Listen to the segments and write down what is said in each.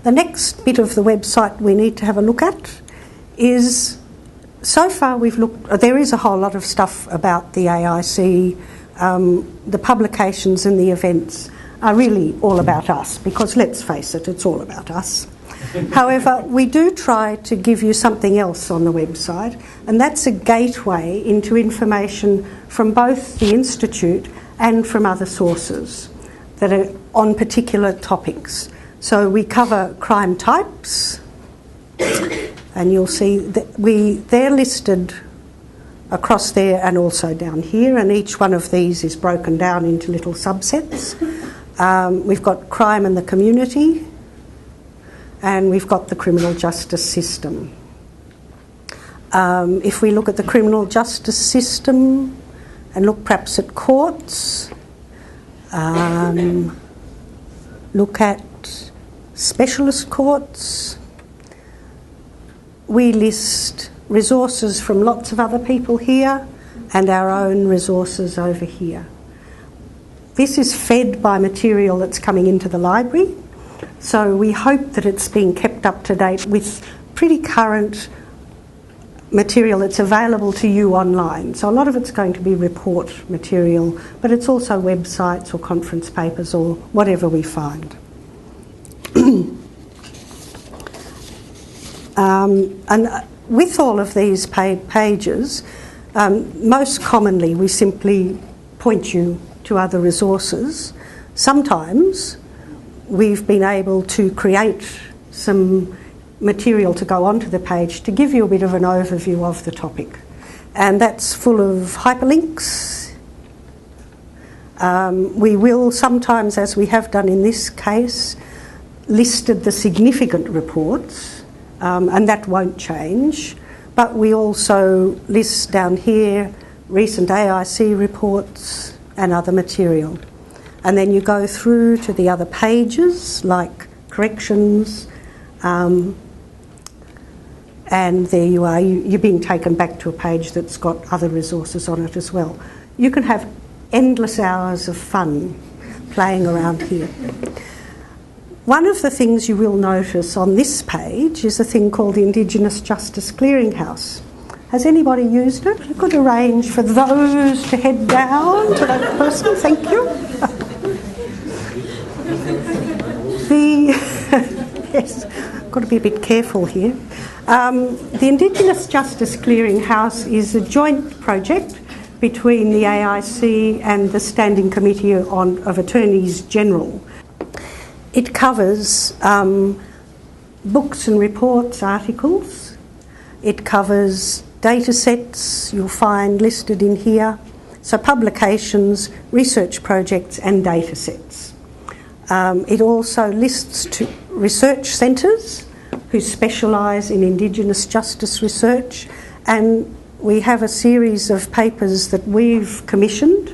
The next bit of the website we need to have a look at is, so far we've looked, there is a whole lot of stuff about the AIC. The publications and the events are really all about us, because let's face it, it's all about us. However, we do try to give you something else on the website, and that's a gateway into information from both the Institute and from other sources that are on particular topics. So we cover crime types, and you'll see that they're listed across there and also down here, and each one of these is broken down into little subsets. We've got crime and the community, and we've got the criminal justice system. If we look at the criminal justice system and look perhaps at courts, look at specialist courts, we list resources from lots of other people here and our own resources over here. This is fed by material that's coming into the library, so we hope that it's being kept up to date with pretty current material that's available to you online. So a lot of it's going to be report material, but it's also websites or conference papers or whatever we find. And with all of these pages, most commonly we simply point you to other resources. Sometimes we've been able to create some material to go onto the page to give you a bit of an overview of the topic. And that's full of hyperlinks. We will sometimes, as we have done in this case, listed the significant reports, and that won't change. But we also list down here recent AIC reports and other material. And then you go through to the other pages, like corrections, and there you are. You're being taken back to a page that's got other resources on it as well. You can have endless hours of fun playing around here. One of the things you will notice on this page is a thing called the Indigenous Justice Clearinghouse. Has anybody used it? I could arrange for those to head down to that person. Thank you. Yes, got to be a bit careful here. The Indigenous Justice Clearinghouse is a joint project between the AIC and the Standing Committee of Attorneys General. It covers books and reports, articles. It covers data sets you'll find listed in here. So publications, research projects and data sets. It also lists research centres who specialise in Indigenous justice research, and we have a series of papers that we've commissioned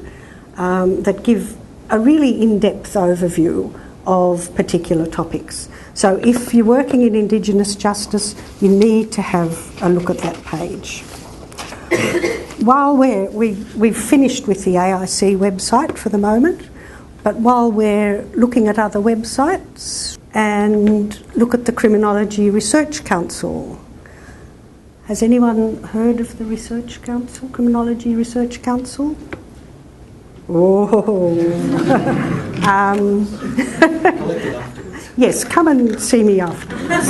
that give a really in-depth overview of particular topics. So if you're working in Indigenous justice, you need to have a look at that page. While we've finished with the AIC website for the moment, but while we're looking at other websites, and look at the Criminology Research Council. Has anyone heard of the Research Council, Criminology Research Council? Oh. Yes, come and see me afterwards.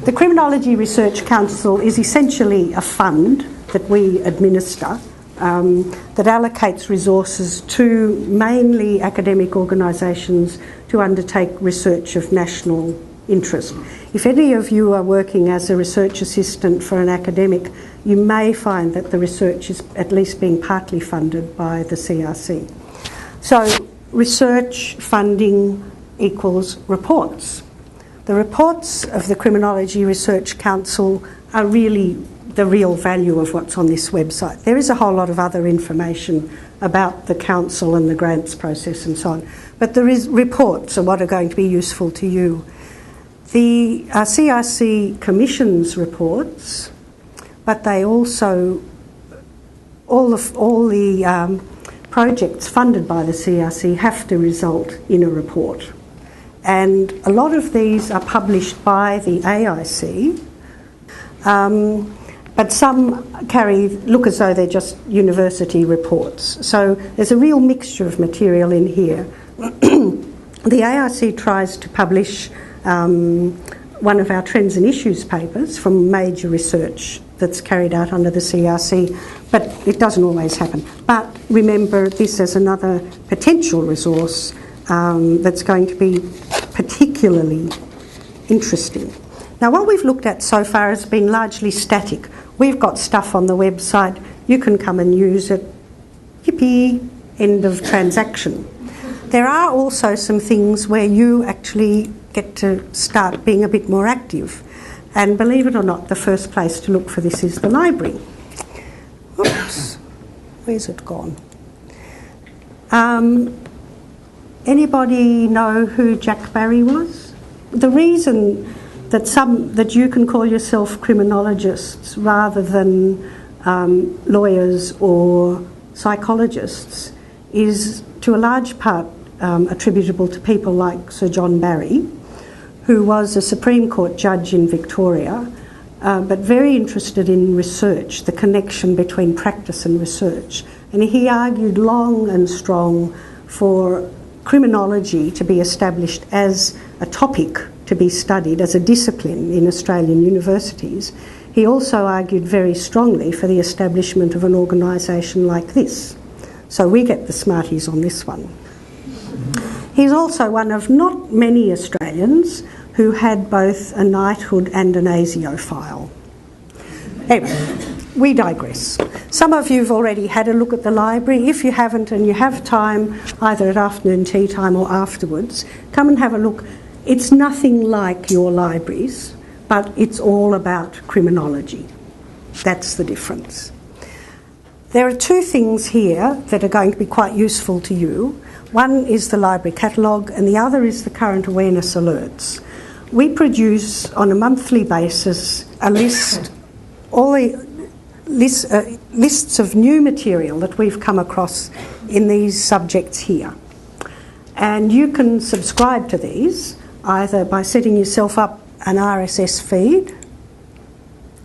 The Criminology Research Council is essentially a fund that we administer that allocates resources to mainly academic organisations to undertake research of national interest. If any of you are working as a research assistant for an academic, you may find that the research is at least being partly funded by the CRC. So research funding equals reports. The reports of the Criminology Research Council are really the real value of what's on this website. There is a whole lot of other information about the council and the grants process and so on, but the reports are what are going to be useful to you. The CRC commissions reports, but they also, all the projects funded by the CRC have to result in a report. And a lot of these are published by the AIC, but some look as though they're just university reports. So there's a real mixture of material in here. The AIC tries to publish one of our Trends and Issues papers from major research that's carried out under the CRC, but it doesn't always happen. But remember this as another potential resource that's going to be particularly interesting. Now, what we've looked at so far has been largely static. We've got stuff on the website. You can come and use it. Yippee, end of transaction. There are also some things where you actually get to start being a bit more active. And believe it or not, the first place to look for this is the library. Oops, where's it gone? Anybody know who Jack Barry was? The reason that you can call yourself criminologists rather than lawyers or psychologists is to a large part attributable to people like Sir John Barry, who was a Supreme Court judge in Victoria, but very interested in research, the connection between practice and research. And he argued long and strong for criminology to be established as a topic to be studied, as a discipline in Australian universities. He also argued very strongly for the establishment of an organisation like this. So we get the smarties on this one. He's also one of not many Australians who had both a knighthood and an ASIO file. Anyway, we digress. Some of you have already had a look at the library. If you haven't and you have time, either at afternoon tea time or afterwards, come and have a look. It's nothing like your libraries, but it's all about criminology. That's the difference. There are two things here that are going to be quite useful to you. One is the library catalogue and the other is the current awareness alerts. We produce on a monthly basis a list, lists of new material that we've come across in these subjects here. And you can subscribe to these either by setting yourself up an RSS feed.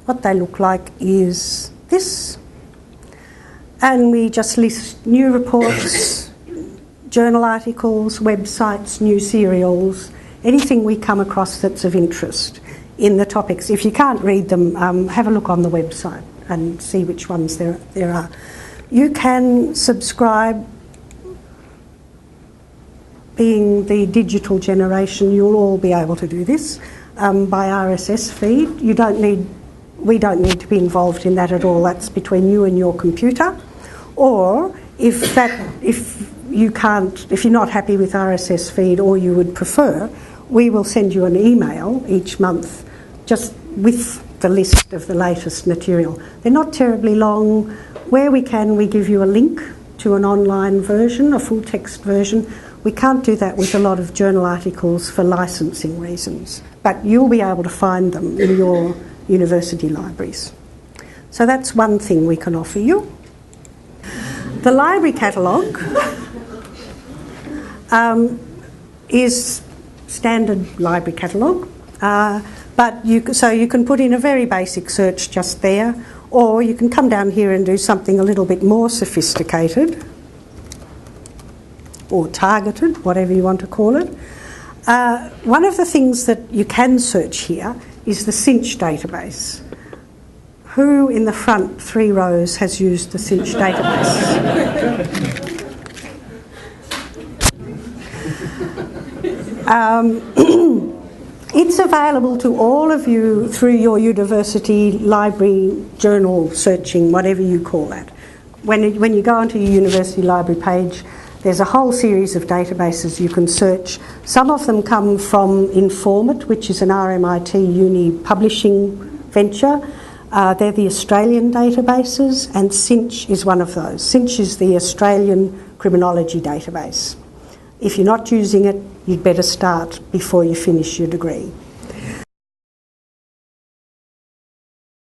What they look like is this. And we just list new reports, journal articles, websites, new serials, anything we come across that's of interest in the topics. If you can't read them, have a look on the website and see which ones there are. You can subscribe. Being the digital generation, you'll all be able to do this by RSS feed. We don't need to be involved in that at all. That's between you and your computer. Or if you're not happy with RSS feed or you would prefer, we will send you an email each month just with the list of the latest material. They're not terribly long. Where we can, we give you a link to an online version, a full text version. We can't do that with a lot of journal articles for licensing reasons, but you'll be able to find them in your university libraries. So that's one thing we can offer you. The library catalogue is standard library catalogue, but you can put in a very basic search just there, or you can come down here and do something a little bit more sophisticated or targeted, whatever you want to call it. One of the things that you can search here is the Cinch database. Who in the front 3 rows has used the Cinch database? It's available to all of you through your university library journal searching, whatever you call that. When you go onto your university library page, there's a whole series of databases you can search. Some of them come from Informit, which is an RMIT uni publishing venture. They're the Australian databases, and Cinch is one of those. Cinch is the Australian criminology database. If you're not using it, you'd better start before you finish your degree.